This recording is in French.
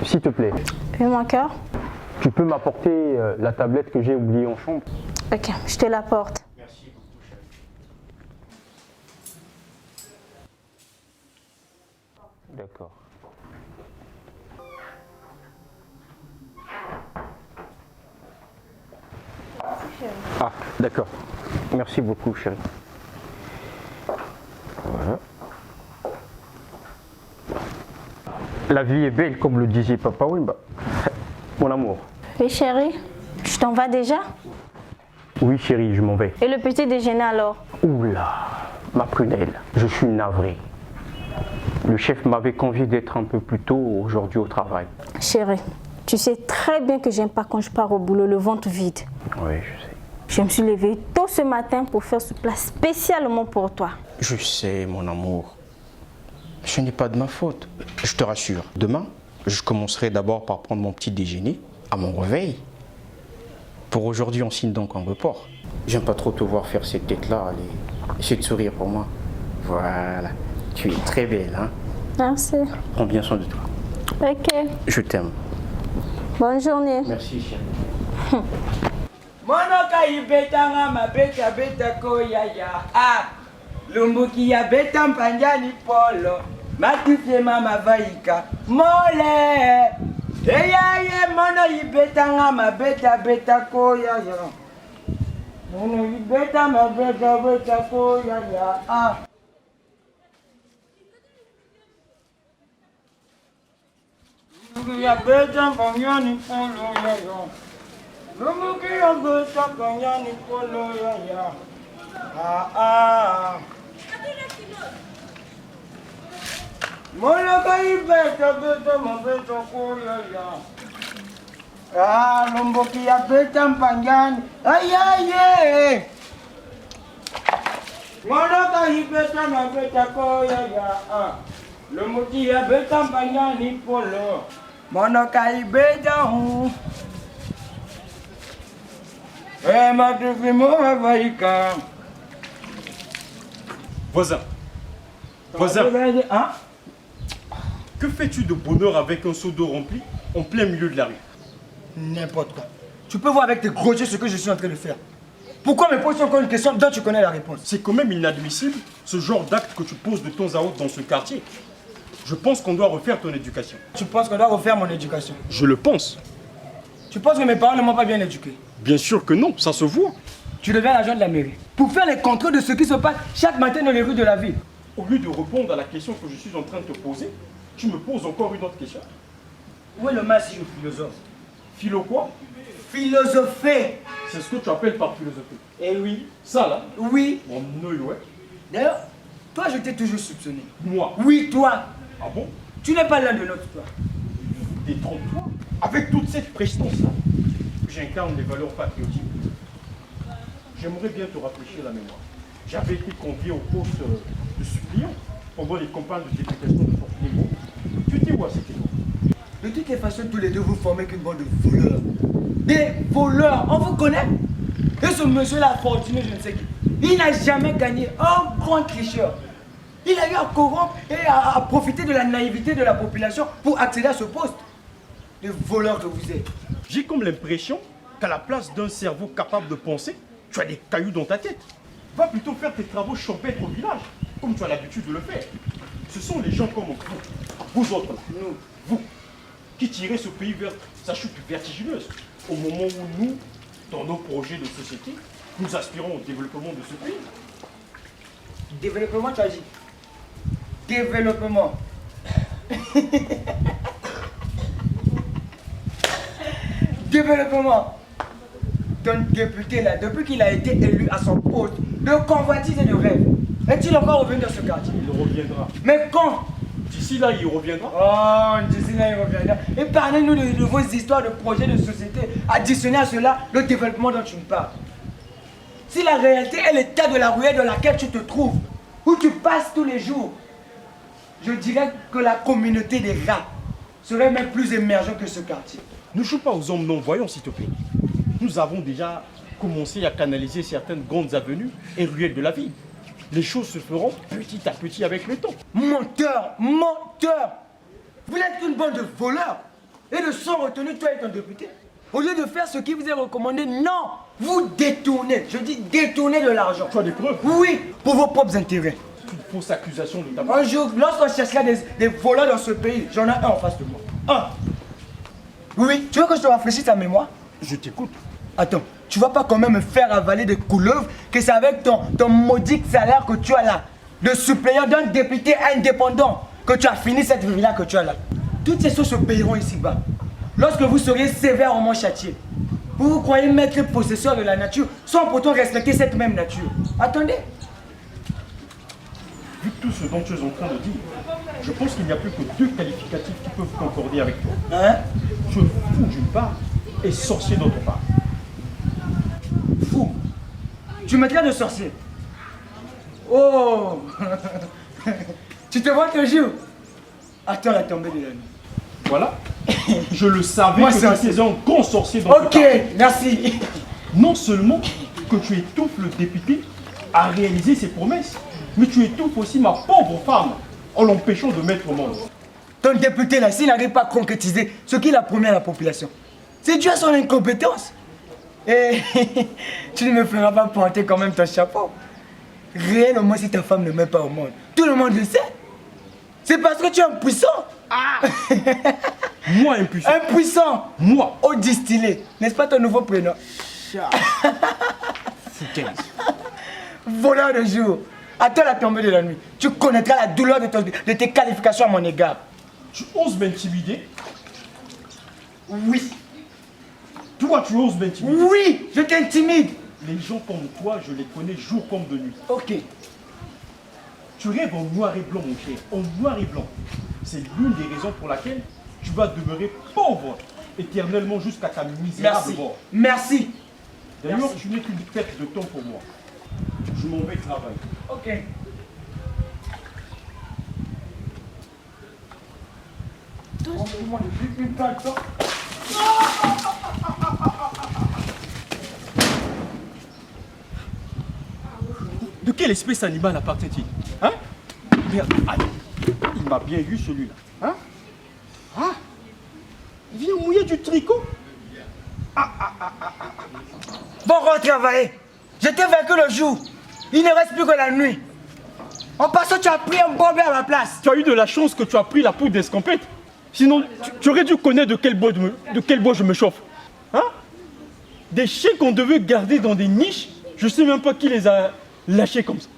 S'il te plaît, Oui, mon cœur. tu peux m'apporter la tablette que j'ai oubliée en chambre? Ok, je te l'apporte. Merci beaucoup, chérie. D'accord. Ah, d'accord. Merci beaucoup, chérie. Voilà. La vie est belle, comme le disait Papa Wemba. Mon amour. Oui, chérie. Tu t'en vas déjà? Oui, chérie, je m'en vais. Et le petit déjeuner alors? Oula, ma prunelle, je suis navré. Le chef m'avait convié d'être un peu plus tôt aujourd'hui au travail. Chérie, tu sais très bien que j'aime pas quand je pars au boulot le ventre vide. Oui, je sais. Je me suis levée tôt ce matin pour faire ce plat spécialement pour toi. Je sais, mon amour. Ce n'est pas de ma faute. Je te rassure. Demain, je commencerai d'abord par prendre mon petit déjeuner à mon réveil. Pour aujourd'hui, on signe donc un report. J'aime pas trop te voir faire cette tête-là. Allez, essaie de sourire pour moi. Voilà. Tu es très belle, hein? Merci. Prends bien soin de toi. Ok. Je t'aime. Bonne journée. Merci, chérie. Monoka ibetanga mabeta beta koyaya ah lumbuki ya beta mpanjani polo matufye mama vaika mole eyaye mono ibetanga mabeta beta koyaya mono ibeta mabeta beta koyaya ah lumbuki ya beta mpanjani polo yaya Lumuki ya beta kanyani polo ya ya. Mola kai beta beta mabeta koya ya. Lumuki ya beta mpanyani. Ayaye. Mola kai beta mabeta koya ya. Lumuki ya beta mpanyani polo. Mola kai beta hu. Voisin, voisin, Hein? que fais-tu de bonheur avec un seau d'eau rempli en plein milieu de la rue? N'importe quoi. Tu peux voir avec tes gros yeux ce que je suis en train de faire. Pourquoi me poses encore une question dont tu connais la réponse? C'est quand même inadmissible ce genre d'acte que tu poses de temps à autre dans ce quartier. Je pense qu'on doit refaire ton éducation. Tu penses qu'on doit refaire mon éducation? Je le pense. Tu penses que mes parents ne m'ont pas bien éduqué? Bien sûr que non, ça se voit. Tu deviens l'agent de la mairie pour faire les contrôles de ce qui se passe chaque matin dans les rues de la ville. Au lieu de répondre à la question que je suis en train de te poser, tu me poses encore une autre question. Où est le massif philosophe? Philo quoi? Philosopher. C'est ce que tu appelles par philosophie. Eh oui. Ça là, Oui. mon œil, ouais. D'ailleurs, toi je t'ai toujours soupçonné. Moi. Oui, toi. Ah bon? Tu n'es pas l'un de notre toi. Détrompe-toi. Avec toute cette prestance-là, j'incarne les valeurs patriotiques. J'aimerais bien te rafraîchir la mémoire. J'avais été convié au poste de suppliant pendant les campagnes de députation de Fortuné. Tu étais où à cette époque? De toutes les façons, tous les deux vous formez qu'une bande de voleurs. Des voleurs. On vous connaît? Et ce monsieur-là, Fortuné, je ne sais qui, il n'a jamais gagné un grand tricheur. Il a eu à corrompre et à profiter de la naïveté de la population pour accéder à ce poste. Les voleurs que vous êtes. J'ai comme l'impression qu'à la place d'un cerveau capable de penser, tu as des cailloux dans ta tête. Va plutôt faire tes travaux champêtres au village, comme tu as l'habitude de le faire. Ce sont les gens comme vous autres là, vous, qui tirez ce pays vers sa chute vertigineuse. Au moment où nous, dans nos projets de société, nous aspirons au développement de ce pays. Développement, tu as dit. Développement. Développement. Ton député là, depuis qu'il a été élu à son poste de convoitise et de rêve, est-il encore revenu dans ce quartier? Il reviendra. Mais quand? D'ici là, il reviendra. Oh, d'ici là, il reviendra. Et parlez-nous de vos histoires de projets de société. Additionnez à cela le développement dont tu me parles. Si la réalité est l'état de la ruelle dans laquelle tu te trouves, où tu passes tous les jours, je dirais que la communauté des rats serait même plus émergente que ce quartier. Ne joue pas aux hommes non-voyants, s'il te plaît. Nous avons déjà commencé à canaliser certaines grandes avenues et ruelles de la ville. Les choses se feront petit à petit avec le temps. Menteur, menteur! Vous n'êtes qu'une bande de voleurs. Et de sang retenu, toi et ton député. Au lieu de faire ce qui vous est recommandé, non, vous détournez, je dis détournez de l'argent. Tu as des preuves? Oui, pour vos propres intérêts. C'est une fausse accusation de ta part. Un jour, lorsqu'on cherchera des voleurs dans ce pays, j'en ai un en face de moi. Un. Oui, tu veux que je te rafraîchisse ta mémoire? Je t'écoute. Attends, tu vas pas quand même me faire avaler des couleuvres que c'est avec ton maudit salaire que tu as là, de suppléant d'un député indépendant, que tu as fini cette vie-là que tu as là. Toutes ces choses se payeront ici-bas. Lorsque vous serez sévèrement châtié, vous croyez m'être possesseur de la nature sans pourtant respecter cette même nature. Attendez. Vu tout ce dont tu es en train de dire, je pense qu'il n'y a plus que deux qualificatifs qui peuvent concorder avec toi. Hein? Tu es fou d'une part et sorcier d'autre part. Fou. Tu me traites de sorcier. Oh. Tu te vois toujours. Attends la tombée de la nuit. Voilà. Je le savais Moi, que c'est tu étais un grand sorcier dans Ok, merci. Non seulement que tu étouffes le député à réaliser ses promesses, mais tu étouffes aussi ma pauvre femme en l'empêchant de mettre au monde. Ton député là, s'il n'arrive pas à concrétiser ce qu'il a promis à la population, c'est dû à son incompétence. Et tu ne me feras pas pointer quand même ton chapeau. Réellement, si ta femme ne met pas au monde, tout le monde le sait. C'est parce que tu es impuissant. Moi impuissant. Impuissant. Moi. Au distillé. N'est-ce pas ton nouveau prénom? Foutaise. Voleur de jour. Attends la tombée de la nuit. Tu connaîtras la douleur de tes qualifications à mon égard. Tu oses m'intimider? Oui. Toi, tu oses m'intimider? Oui, je t'intimide. Les gens comme toi, je les connais jour comme de nuit. Ok. Tu rêves en noir et blanc, mon cher, en noir et blanc. C'est l'une des raisons pour laquelle tu vas demeurer pauvre éternellement jusqu'à ta misérable Merci. mort. Merci. D'ailleurs, Merci. tu n'es qu'une perte de temps pour moi. Je m'en vais travailler. Ok. Franchement, depuis une temps. De quelle espèce animale appartient-il? Hein? Merde, aïe. Il m'a bien eu celui-là. Hein? Ah? Il vient mouiller du tricot? Bon, retravailler. Je t'ai vaincu le jour. Il ne reste plus que la nuit. En passant, tu as pris un bombé à ma place. Tu as eu de la chance que tu as pris la poudre d'escampette. Sinon, tu aurais dû connaître de quel bois je me chauffe. Hein? Des chiens qu'on devait garder dans des niches, je sais même pas qui les a lâchés comme ça.